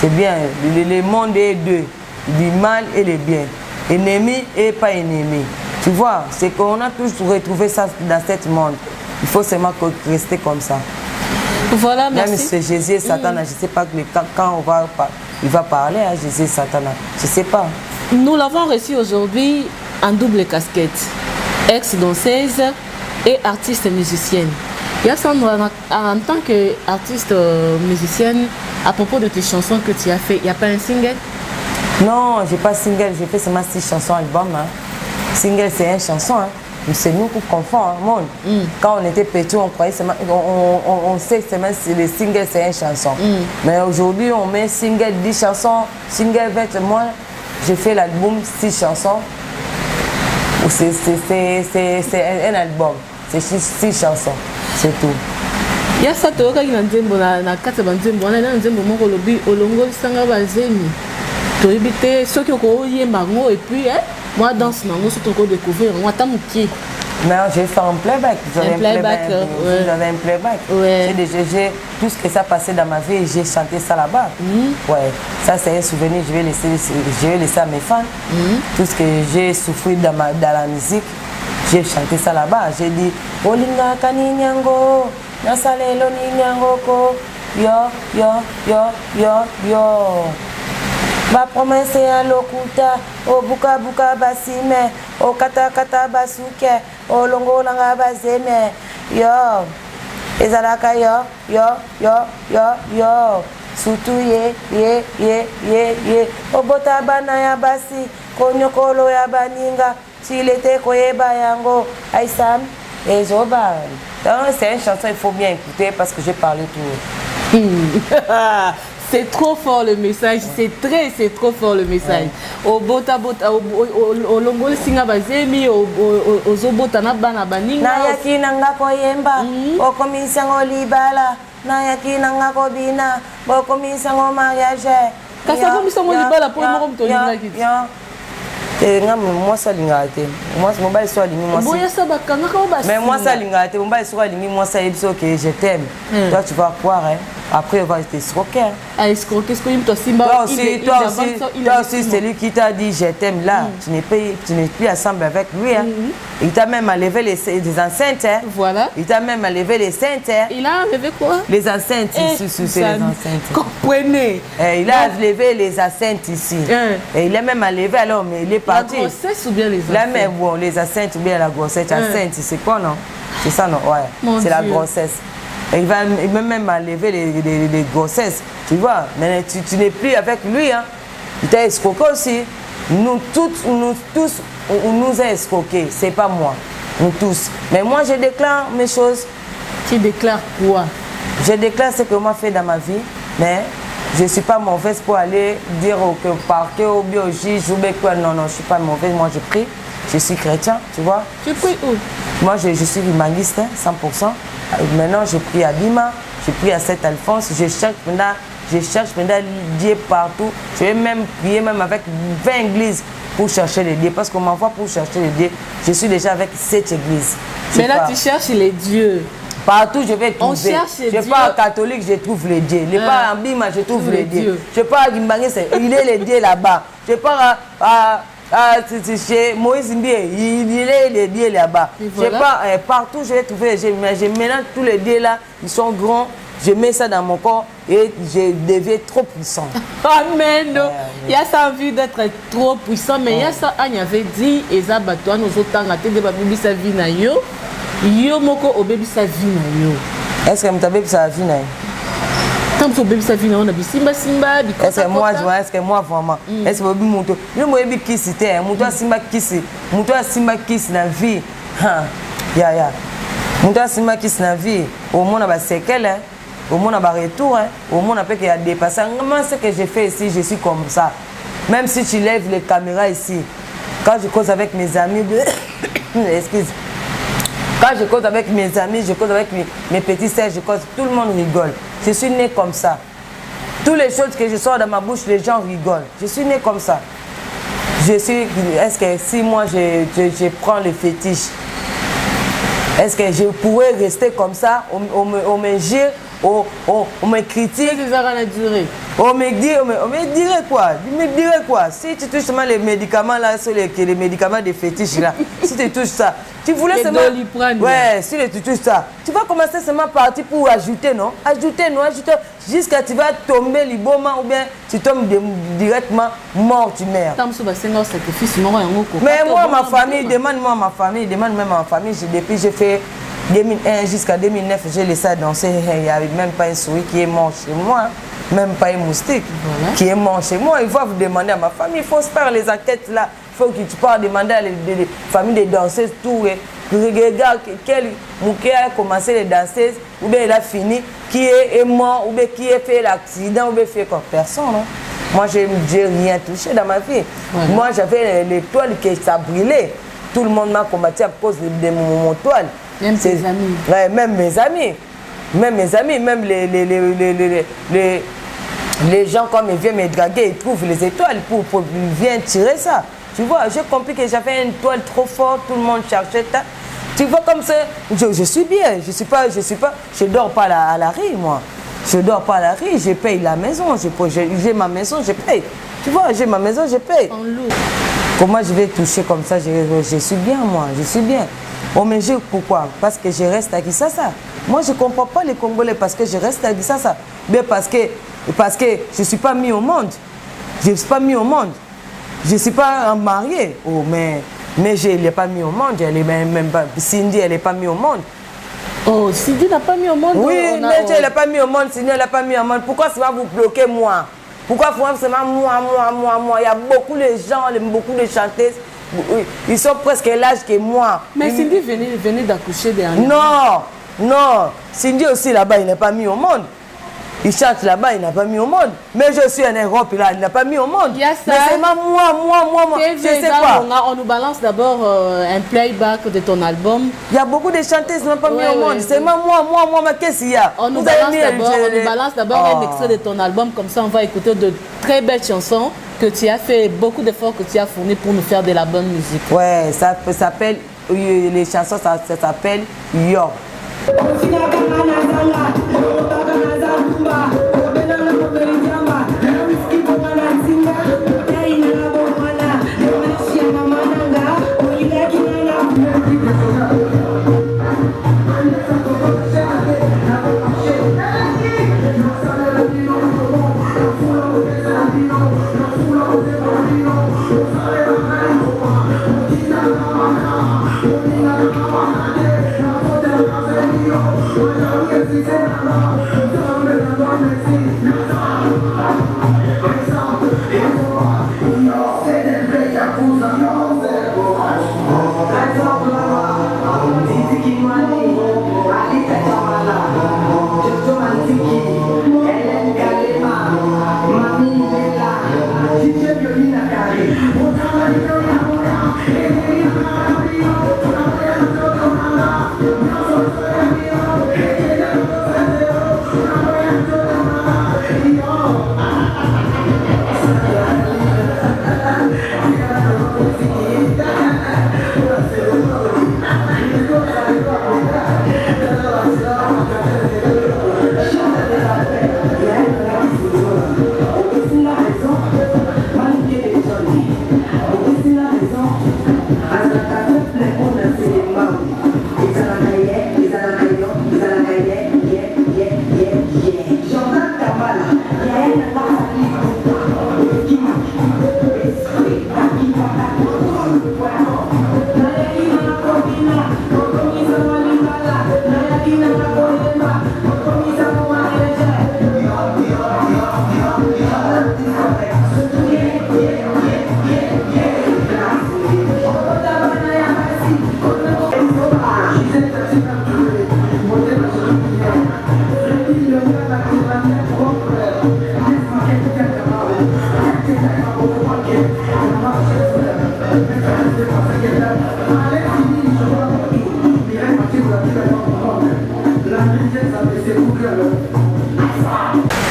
le monde est deux, du mal et le bien, ennemi et pas ennemi. Tu vois, c'est qu'on a toujours retrouvé ça dans ce monde. Il faut seulement rester comme ça. Voilà, merci. Même si Jésus et Satan, je ne sais pas quand il va parler à Jésus et Satan, je ne sais pas. Nous l'avons reçu aujourd'hui en double casquette, ex-danseuse et artiste musicienne. Yassandra, en tant qu'artiste musicienne, à propos de tes chansons que tu as fait, il n'y a pas un single? Non, je n'ai pas single, j'ai fait seulement 6 chansons album. Hein. Single, c'est une chanson. Hein. C'est nous qui confondons, hein, Quand on était petit, on croyait seulement, on sait seulement que les singles, c'est une chanson. Mais aujourd'hui, on met single 10 chansons, single 20 mois. J'ai fait l'album 6 chansons. C'est un album. C'est 6 chansons. C'est tout. Il y a ça, tu as dit que tu as dit et puis, moi, dans ce moment, je vais découvrir. Moi, je mais j'ai fait un playback. J'avais un playback. Ouais. Tout ce qui s'est passé dans ma vie, j'ai chanté ça là-bas. Ouais. Ça, c'est un souvenir. Je vais laisser à mes fans. Tout ce que j'ai souffert dans la musique, j'ai chanté ça là-bas. J'ai dit Olinga kaninyango, nasalelo ninyango ko, yo. Ba promesse ya lokuta, o buka basime, o kata basuke, o longo langa bazeme, yo. Ezalaka yo. Surtout ye. O bota bana ya basi, konyokolo ya baninga, chilete koyeba yango, aïsam, et zoba. Donc c'est une chanson, il faut bien écouter parce que j'ai parlé tout. C'est trop fort le message, c'est trop fort le message. Au bota, au longo singa bazemi, au zobota na bana baninga. Na yaki nanga koyemba, au komisango libala, na yaki nanga kobina, au komisango mariage. Kasa komisango libala pour moi comme tolinga kiti. Moi ça lingate. Moi mobile soit lingi moi. Boya ça bakanga ko basi. Mais moi ça lingate, mobile soit lingi moi ça ebso que je t'aime. Toi tu vas croire hein. Après, on va te escroquer. Ah, escroquer, ce que tu Simba. Toi aussi, c'est lui qui t'a dit je t'aime là. Tu n'es plus ensemble avec lui. Hein. Il t'a même enlevé les enceintes. Hein. Voilà. Il t'a même enlevé les enceintes. Hein. Il a enlevé quoi? Les enceintes. C'est les enceintes. Comprenez. Il a enlevé les enceintes ici. Et il a même enlevé alors, mais il est parti. La grossesse ou bien les enceintes? Là, mais bon, les enceintes ou bien la grossesse. Enceinte, c'est quoi, non? C'est ça, non? Ouais. C'est la grossesse. Il va même enlever les grossesses, tu vois. Mais tu n'es plus avec lui, hein. Il t'a escroqué aussi. Nous tous, on nous a escroqués, c'est pas moi. nous tous. Mais moi, je déclare mes choses. Tu déclares quoi? Je déclare ce que moi fait dans ma vie, mais je ne suis pas mauvaise pour aller dire au parquet, au biologiste, ou quoi. Non, non, je ne suis pas mauvaise. Moi, je prie. Je suis chrétien, tu vois. Tu pries où? Moi, je suis humaniste, 100%. Maintenant, je prie à Bima, je prie à Saint-Alphonse. Je cherche maintenant Dieu partout. Je vais même prier même avec 20 églises pour chercher les dieux. Parce qu'on m'envoie pour chercher les dieux. Je suis déjà avec 7 églises. Mais là, tu cherches les dieux. Partout, je vais trouver. On cherche les dieux. Je pars catholique, je trouve les dieux. Je pars en Bima, je trouve les dieux. Je pars à Gimbangé, il est les dieux là-bas. Je pars chez Moïse Mbie, il est les dieux là-bas. Voilà. Je pars partout, je vais trouver les dieux. Mais je mélange tous les dieux là, ils sont grands. Je mets ça dans mon corps et je deviens trop puissant. Amen. Il y a ça envie d'être trop puissant, mais il y a ça, il y avait dit, Ezabatoa, nous autres, on a été de baby sa vie na yo. Yo moko au baby sa vie na yo. Est-ce que tu as baby sa vie na yo? Tant que baby sa vie na yo, on a simba simba. Est-ce que moi vraiment? Est-ce que baby moto? Le baby qui c'était, moto simba kiss na vie. Ya. Moto simba kiss na vie. Au moins on a séquelles. Au moins, on a retour, au moins, on a qu'il y a dépassé. Comment ce que j'ai fait ici, je suis comme ça. Même si tu lèves les caméras ici, quand je cause avec mes amis, excuse, quand je cause avec mes amis, je cause avec mes petits sœurs, je cause, tout le monde rigole. Je suis né comme ça. Toutes les choses que je sors dans ma bouche, les gens rigolent. Je suis né comme ça. Est-ce que si moi je prends le fétiche, est-ce que je pourrais rester comme ça, on me gire, on me critique. On me dirait quoi? Si tu touches seulement les médicaments là, les médicaments des fétiches là, si tu touches ça, tu voulais seulement. Ouais, si tu touches ça, tu vas commencer seulement partir pour ajouter, non? Ajouter, jusqu'à tu vas tomber liboma ou bien tu tombes directement mort, tu meurs. Mais moi, ma famille, demande-moi ma famille, demande-moi ma famille, depuis j'ai fait 2001 jusqu'à 2009, j'ai laissé à danser. Il n'y avait même pas un souris qui est mort chez moi, même pas un moustique qui est mort chez moi. Il faut vous demander à ma famille, il faut se faire les enquêtes là. Il faut que tu parles demander à les familles de danseuses, tout. Regarde quel mouquet a commencé les danseuses, ou bien il a fini, qui est mort, ou bien qui a fait l'accident, ou bien fait comme personne. Non? Moi, je n'ai rien touché dans ma vie. Voilà. Moi, j'avais l'étoile qui ça brûlait. Tout le monde m'a combattu à cause de mon toile. Même tes amis. Ouais, même mes amis. Même mes amis, même les gens, quand ils viennent me draguer, ils trouvent les étoiles pour viennent tirer ça. Tu vois, j'ai compris que j'avais une toile trop forte, tout le monde cherchait ça. Tu vois comme ça, je suis bien, je dors pas à la rue, moi. Je dors pas à la rue, je paye la maison, j'ai ma maison, je paye. Tu vois, j'ai ma maison, je paye. Comment je vais toucher comme ça, je suis bien, moi, je suis bien. On me jure pourquoi? Parce que je reste à Kinshasa. Moi, je ne comprends pas les Congolais parce que je reste à Kinshasa. Mais parce que je ne suis pas mis au monde. Je ne suis pas mis au monde. Je ne suis pas mariée. Oh, mais je ne l'ai pas mis au monde. Elle est même pas, Cindy, elle n'est pas mise au monde. Oh, Cindy n'a pas mis au monde? Oui, mais elle n'est pas mise au monde. Cindy, elle n'a pas mis au monde. Pourquoi ça va vous bloquer, moi? Pourquoi seulement moi? Il y a beaucoup de gens, beaucoup de chanteuses. Ils sont presque l'âge que moi. Mais Cindy venait d'accoucher dernièrement. Non. Cindy aussi là-bas, il n'est pas mis au monde. Il chante là-bas, il n'a pas mis au monde. Mais je suis en Europe, là, il n'a pas mis au monde. Il y a ça. Mais c'est moi. Je sais pas. On nous balance d'abord un playback de ton album. Il y a beaucoup de chanteuses qui n'ont pas mis au monde. C'est moi, mais qu'est-ce qu'il y a? On nous balance d'abord un extrait de ton album, comme ça on va écouter de très belles chansons que tu as fait, beaucoup d'efforts que tu as fournis pour nous faire de la bonne musique. Ouais, ça s'appelle, les chansons, ça s'appelle Yo.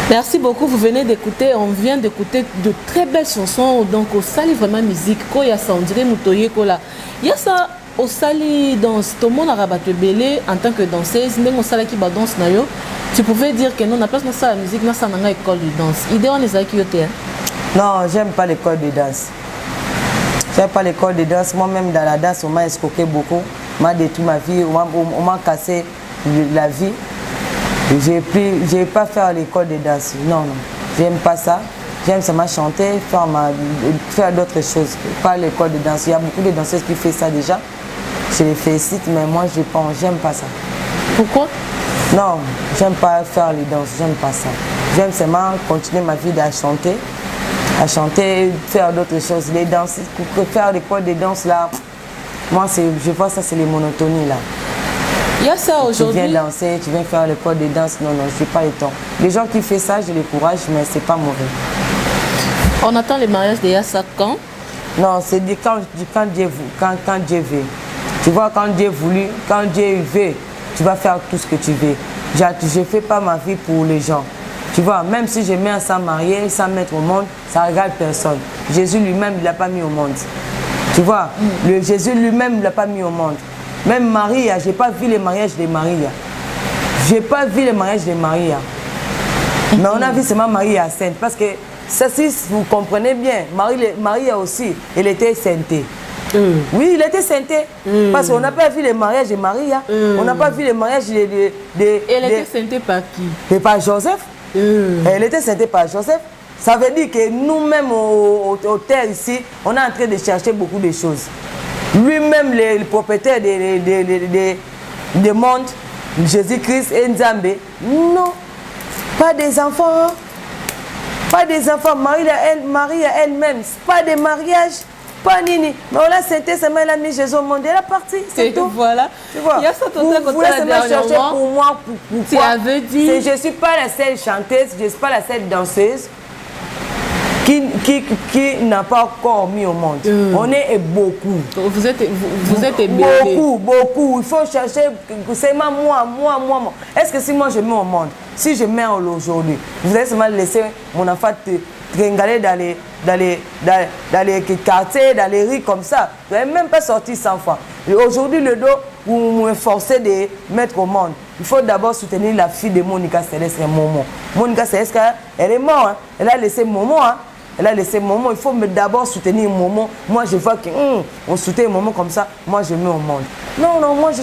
Merci beaucoup, vous venez d'écouter, on vient d'écouter de très belles chansons, donc au sali vraiment musique, ko ya ça on dirait mutoye kola. Ya ça au sali danse, tout le monde a rabattu belé en tant que danseuse, même au sali qui ba danse na yo, tu pouvais dire que non, on a place dans ça la musique, dans ça on a école de danse. Idée on est qui yote. Non, j'aime pas l'école de danse. J'aime pas l'école de danse. Moi-même dans la danse, on m'a escroqué beaucoup, on m'a détruit ma vie, on m'a cassé la vie. Je n'ai pas faire l'école de danse. Non, non. J'aime pas ça. J'aime seulement chanter, faire d'autres choses. Pas l'école de danse. Il y a beaucoup de danseuses qui font ça déjà. Je les félicite, mais moi, je pense, j'aime pas ça. Pourquoi? Non, j'aime pas faire les danses. J'aime pas ça. J'aime seulement continuer ma vie à chanter, faire d'autres choses. Les danses, faire l'école de danse là, moi, je vois ça, c'est les monotonies là. Il y a ça aujourd'hui. Tu viens danser, tu viens faire le corps de danse. Non, non, je n'ai pas le temps. Les gens qui font ça, je les courage, mais ce n'est pas mauvais. On attend le mariage de Yassa quand? Non, c'est dit quand Dieu veut. Tu vois, quand Dieu voulu, quand Dieu veut, tu vas faire tout ce que tu veux. Je ne fais pas ma vie pour les gens. Tu vois, même si je mets sans marier, sans mettre au monde, ça ne regarde personne. Jésus lui-même, il ne l'a pas mis au monde. Tu vois, Jésus lui-même ne l'a pas mis au monde. Même Marie, je n'ai pas vu le mariage de Marie. Je n'ai pas vu le mariage de Marie. Mais on a vu seulement Marie à sainte. Parce que ça, si vous comprenez bien, Marie aussi, elle était saintée. Oui, il était sainté. Parce qu'on n'a pas vu le mariage de Marie. On n'a pas vu le mariage de elle était saintée par qui? Et par Joseph. Elle était saintée par Joseph. Ça veut dire que nous-mêmes, au terre ici, on est en train de chercher beaucoup de choses. Lui-même, le propriétaire du monde, Jésus-Christ et Nzambe, non, pas des enfants. Pas des enfants. Marie à elle-même, pas de mariage, pas nini. Mais on l'a sainté, seulement elle a mis Jésus au monde, elle est partie, c'est tout. Voilà. Tu vois, vous voulez seulement chercher pour moi, tu avais dit... Je ne suis pas la seule chanteuse, je ne suis pas la seule danseuse qui n'a pas encore mis au monde. On est beaucoup. Vous êtes bébé. Beaucoup. Il faut chercher, c'est moi. Est-ce que si moi je mets au monde, si je mets aujourd'hui, vous allez seulement laisser mon enfant tringaler dans les quartiers, dans les rues comme ça. Vous n'avez même pas sorti 100 fois. Aujourd'hui, le dos, vous me forcez de mettre au monde. Il faut d'abord soutenir la fille de Monica Céleste et Momo. Monica Céleste, elle est morte. Hein. Elle a laissé Momo. Hein. Elle a laissé Momo. Il faut d'abord soutenir Momo. Moi, je vois qu'on soutient Momo comme ça. Moi, je mets au monde. Non, moi, je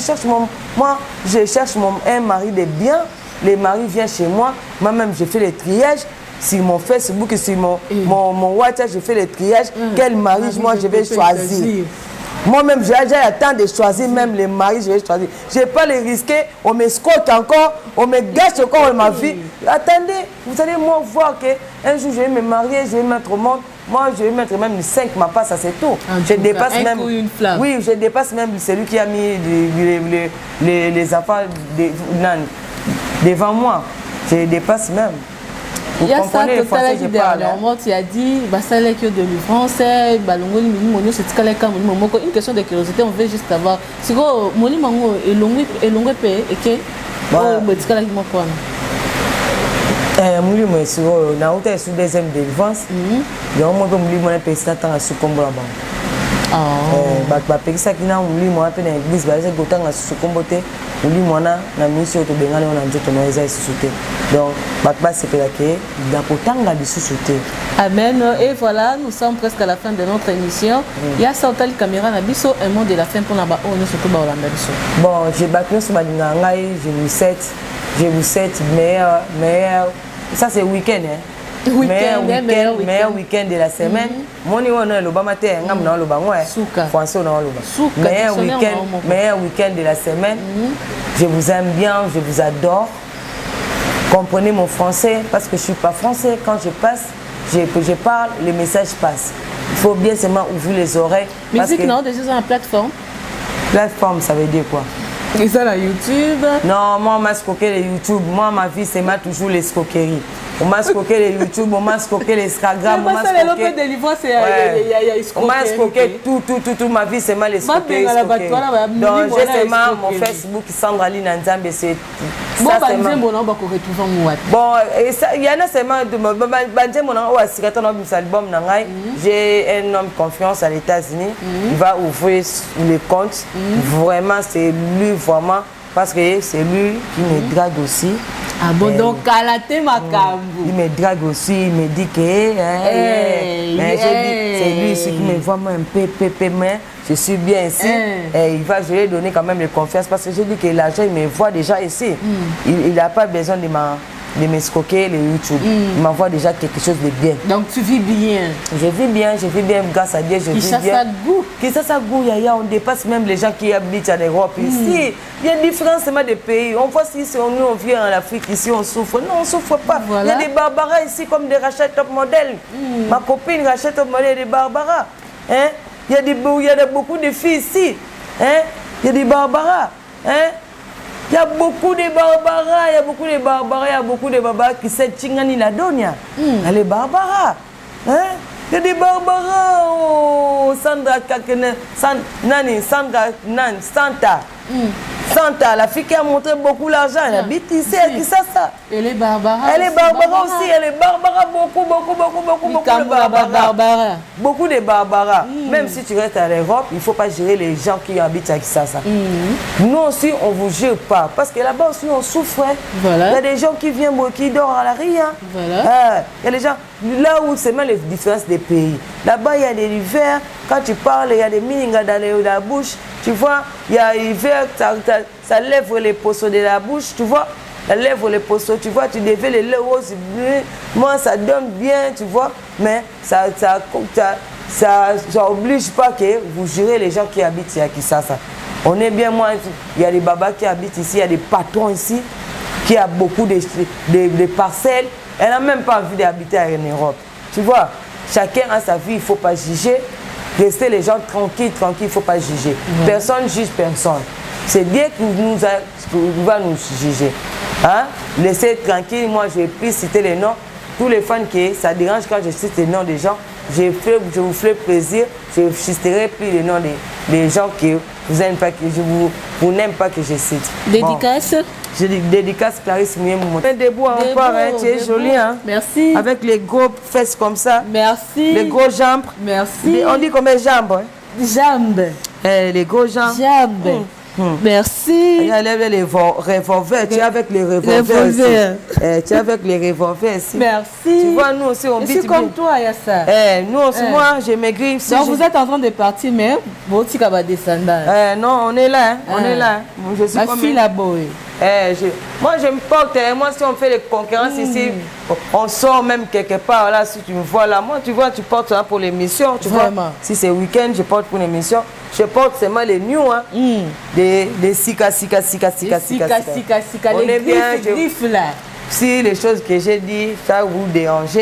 cherche un mari de bien. Les maris viennent chez moi. Moi-même, je fais les triages. Sur mon Facebook, sur mon WhatsApp, je fais le triage. Quel mari, moi, je vais choisir. Moi-même, j'ai le temps de choisir même les maris, je vais choisir. Je ne vais pas les risquer. On m'escroque encore, on me gâche encore ma vie. Attendez, vous allez moi voir qu'un jour, je vais me marier, je vais mettre au monde. Moi, je vais mettre même 5 ma passe, ça c'est tout. Je dépasse même. Oui, je dépasse même celui qui a mis les enfants devant moi. Je dépasse même. Il y a ça total qui dernièrement tu as dit bah ça là que de français balongo ni monio c'est kala ka monio moko une question de curiosité on veut juste savoir si go monio mango et longue pe et que oh mais kala qui moko monio mais sur na hauteur sur deuxième délivrance donc moi comme monio na pe ça tant sur combo là bas ba pekisa kina monio moi pe na église ba se gotanga sur combo te monio moi na mission to bengale on a njoto na eza sous-sauté donc bah c'est que d'apotanga de sous-sauté. Amen. Et voilà, nous sommes presque à la fin de notre émission. Il y a Santal Caméra Nabiso, un mot de la fin pour la bas on surtout ba Olanda biso. Bon, j'ai battu sur ma ngai, je vous souhaite meilleur. Ça c'est week-end hein. Meilleur week-end de la semaine. Mon niveau on le bas matin, ngam na le bas ouais. Français on le bas. Meilleur week-end de la semaine. Je vous aime bien, je vous adore. Comprenez mon français parce que je ne suis pas français. Quand je passe, que je parle, le message passe. Il faut bien seulement ouvrir les oreilles. Musique, non, déjà sur la plateforme. Plateforme, ça veut dire quoi? Et ça, la YouTube? Non, moi, on m'a scoqué les YouTube. Moi, ma vie, c'est toujours les scoqueries. On m'a scoqué les YouTube, on m'a scoqué les Instagram. On m'a scoqué tout. Ma vie, c'est mal les scoqueries. Donc, j'ai seulement mon Facebook, Sandra Line Nzambe, c'est ça. Bon, il y en a seulement j'ai un homme de confiance à l'États-Unis. Il va ouvrir les comptes. Vraiment, c'est lui, vraiment. Parce que c'est lui qui me drague aussi. Ah bon, donc Kalaté Makambu. Il me drague aussi, il me dit que c'est lui ici qui me voit moi un peu, mais je suis bien ici. Je lui ai donné quand même de confiance parce que j'ai dit que l'argent, il me voit déjà ici. Il n'a pas besoin de m'escroquer les YouTube. Il m'envoie déjà quelque chose de bien. Donc tu vis bien? Je vis bien grâce à Dieu, je vis bien. Qui ça goût, on dépasse même les gens qui habitent en Europe. Ici, il y a différemment des pays. On voit si nous on vient en Afrique, ici on souffre. Non, on ne souffre pas. Voilà. Il y a des barbaras ici comme des Rachel Top Model. Ma copine Rachel Top Model, des barbaras. Hein? Il y a beaucoup de filles ici. Hein? Il y a des barbaras. Hein? Il y a beaucoup de barbaras, il y a beaucoup de barbaras qui s'est tingani la donia. Les barbaras. Hein? Il y a des barbaras. Oh, Sandra Kakene, Santa, la fille qui a montré beaucoup l'argent, elle habite ici, elle dit ça. Elle est barbara. Elle est barbara aussi, elle est barbara, beaucoup de barbaras. Beaucoup de barbaras. Même si tu restes à l'Europe, il ne faut pas gérer les gens qui habitent à Kinshasa. Nous aussi, on ne vous gère pas. Parce que là-bas aussi, on souffre. Voilà. Il y a des gens qui viennent, qui dorment à la rue. Voilà. Il y a des gens, là où c'est même les différences des pays. Là-bas, il y a des hivers, quand tu parles, il y a des miningas dans la bouche. Tu vois, il y a l'hiver, ça lève les poissons de la bouche, tu vois. Ça lève les poissons, tu vois, tu défais les lèvres roses. Moi, ça donne bien, tu vois. Mais ça oblige pas que vous jurez les gens qui habitent ici à Kinshasa. On est bien, moi, il y a des babas qui habitent ici, il y a des patrons ici, qui ont beaucoup de parcelles. Elle n'a même pas envie d'habiter en Europe. Tu vois, chacun a sa vie, il ne faut pas juger. Restez les gens tranquilles, il ne faut pas juger. Personne ne juge personne. C'est Dieu qui va nous juger. Hein? Laissez tranquille, moi je vais plus citer les noms. Tous les fans qui ça dérange quand je cite les noms des gens, je vous ferai plaisir, je ne citerai plus les noms des gens que vous n'aimez pas, que vous n'aimez pas que je cite. Dédicace? Je dis dédicace Clarisse Mouyemou. Debout encore, hein, tu es jolie. Hein? Merci. Avec les gros fesses comme ça. Merci. Les gros jambes. Merci. On dit combien de jambes? Jambes. Les gros jambes. Jambes. Merci. Il y a les revolvers. Tu es avec les revolvers ici. Tu es avec les revolvers ici. Merci. Tu vois, nous aussi, on vit comme toi, il y a ça. Nous aussi, moi, j'ai maigri. Donc, vous êtes en train de partir, mais vous êtes à descendre. Non, on est là. On est là. Je suis comme fille là-bas. Moi, je me porte. Moi, si on fait les concurrences ici, on sort même quelque part. Là, si tu me vois là, moi, tu vois, tu portes ça pour l'émission. Tu vois, si c'est week-end, je porte pour l'émission. Je porte seulement les new, hein. Des sika. On est bien. Griffes là. Si les choses que j'ai dit, ça vous dérange,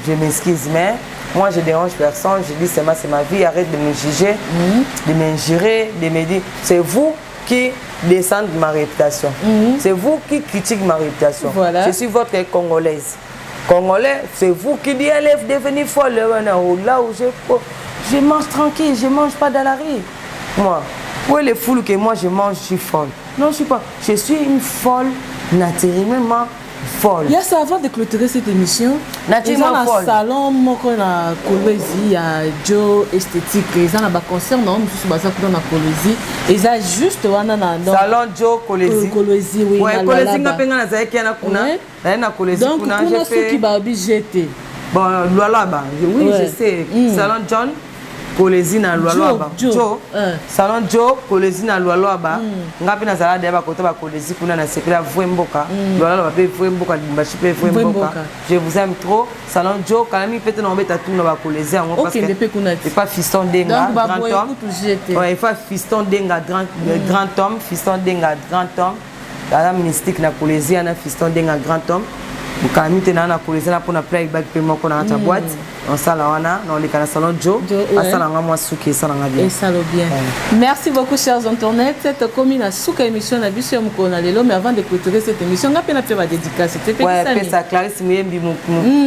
je m'excuse, mais moi, je dérange personne. Je dis, c'est ma vie. Arrête de me juger, de m'injurer, de me dire, c'est vous qui descendent ma réputation. C'est vous qui critiquez ma réputation. Voilà. Je suis votre Congolaise. Congolais, c'est vous qui dites, allez devenir folle. Là où je mange tranquille, je ne mange pas dans la rue. Moi, où est les foules que moi je mange, je suis folle. Non, je ne suis pas. Je suis une folle, naturellement folle. Il y a ça avant de clôturer cette émission. Naturellement folle. Dans le salon, moi, quand on a Kolwezi, il y a Joe Esthétique. Ils ont un concert, non, je suis basé dans la Kolwezi. Ils ont juste un salon Joe Kolwezi. Kolwezi, oui. Oui, Kolwezi, n'a pas de Kolwezi. Donc, on a ceux qui va jeter. Bon, là-bas, oui, je sais. Salon John. Kolwezi na Lualoaba. Joe. Salon Joe, Kolwezi na Lualoaba. Ngapi na zala deba kota ba Kolwezi kuna na sekela Vuemboka. Lualoaba pe Vuemboka, Dimbashi pe Vuemboka. Je vous aime trop. Salon Joe, kalami pete na mbeta tout na ba Kolwezi en parce que c'est pas fiston denga grand homme. Ouais, il faut fiston denga grand homme, fiston denga grand homme. La mystique na Kolwezi na fiston denga grand homme. Kalami te na Kolwezi na pona playback pe moko na ta boîte. On salawana dans les salon Joe. Merci beaucoup, chers internautes. Cette commune a sous émission na biso mukona lelo, mais avant de clôturer cette émission, on a peine à faire dédicace. C'était ouais, ça Clarisse Muyembi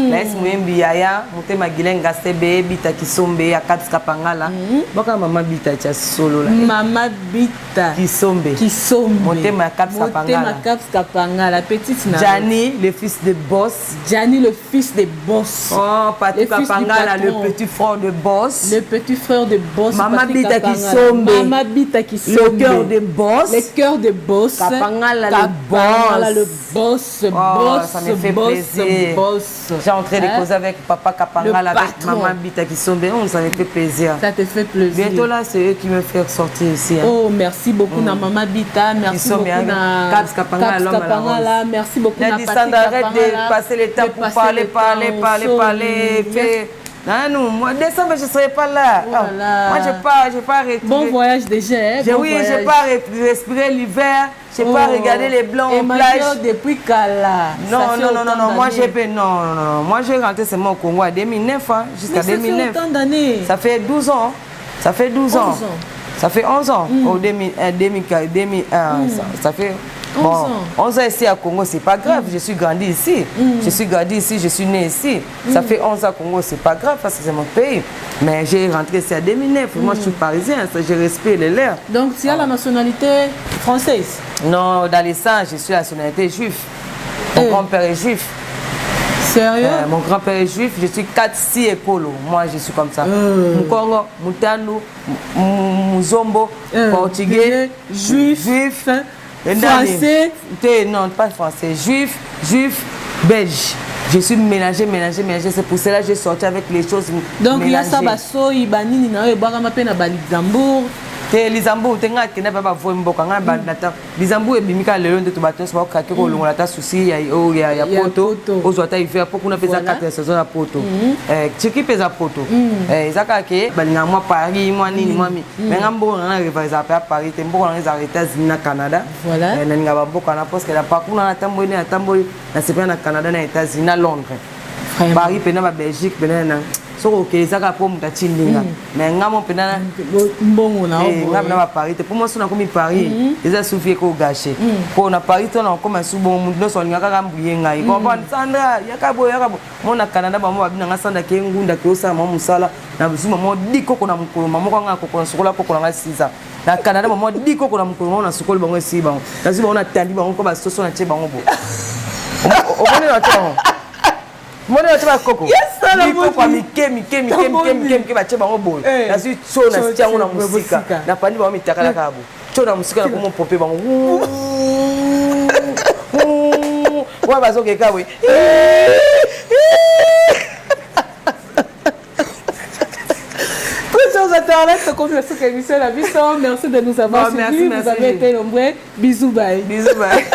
Clarisse Muyembi Yaya, Mutema Gilenga Sebe, Bita Kisombe, Akats Kapangala. Boka Mama Bita cha solo là. Mama Bita Kisombe. Mutema Akats Kapangala. Mutema Akats Kapangala, petite na. Gianni, le fils de boss. Gianni, le fils de boss. Oh, Patrick Pangala, le petit frère de boss. Le petit frère de boss. Maman Bita Kisombe. Maman Bita Kisombe. Le cœur de boss. Le cœur de boss. Kapangala, le boss. Le boss. Boss. Ça me fait plaisir. Boss. J'ai entré de causer avec papa Kapangala, avec maman Bita Kisombe. Ça me fait plaisir. Ça te fait plaisir. Bientôt là, c'est eux qui me font sortir ici. Oh, merci beaucoup, Maman Bita. Merci beaucoup, Caps Kapangala. Merci beaucoup, Patrick Kapangala. Arrête de passer le temps pour parler. Non, moi, décembre, je ne serai pas là. Moi, je n'ai pas arrêté. Bon voyage déjà. Oui, je n'ai pas respiré l'hiver. Je n'ai pas regardé les blancs en plage. Depuis Kala. Non. Moi, Moi, j'ai rentré seulement au Congo en 2009. Jusqu'à 2009. Ça fait autant d'années. Ça fait 12 ans. Ça fait 12 ans. Ça fait 11 ans. Au 2001. Ça fait... Bon, 11 ans ici à Congo, c'est pas grave. Je suis grandi ici. Je suis grandi ici, je suis né ici. Ça fait 11 ans à Congo, c'est pas grave parce que c'est mon pays. Mais j'ai rentré ici en 2009. Moi, je suis parisien, je respecte les leurs. Donc, tu as la nationalité française? Non, dans les sangs, je suis la nationalité juive. Mon grand-père est juif. Sérieux? Mon grand-père est juif, je suis 4-6 écolos. Moi, je suis comme ça. Mukongo, Mutando, Muzombo, portugais, juif. Français? Non, pas français. Juif, belge. Je suis mélangé. C'est pour cela que j'ai sorti avec les choses mélangées. Donc, il y a ça, Basoy, Banini, Luxembourg. Luxembourg, tu as dit que tu as dit Luxembourg est bimika le long de tout bateau, c'est pas que on a souci, il y a Poto, aux autres hiver pour qu'on a fait ça 4 saisons à Poto. Tu qui pèse à Poto. Zaka ke balinga moi Paris, moi nini moi mi. Mais ngambo on a révisé à Paris, tembo on les arrêtés au Canada. Voilà. Na ngaba boka na parce que la parcours na tambo na c'est pas na Canada na États-Unis à Londres. Paris pena ba Belgique pena na so ok zaka po mutachinlinga mais ngamo pena mbongo na ngamo na Paris te pour moi sona komi Paris eza souffrir ko gâcher ko na Paris to na comme subo mundo so linga kaka mbuyenga i comprendre Sandra yakabo mona Canada ba mo babina ngasanda ke ngunda ke osa mo musala na busuma mo diko ko na mukolo mamo ko ngako ko sokola ko na siza na Canada mo diko ko na mukolo na sokolo bango si bango kasi bango na tandi bango ko ba soso na che bango bo obone na tamo Mone tu vas coco. Yes, ça le bon. Mike ba cheba ngobo. Na si cho na si tiango na musika. Na pandi ba mitaka la kabu. Cho na musika na ko mo popé bango. Wa ba zo ke kawe. Chers internautes, comme le souk émission la vie, merci de nous avoir suivis. Vous avez été nombreux. Bisous, bye. Bisous, bye.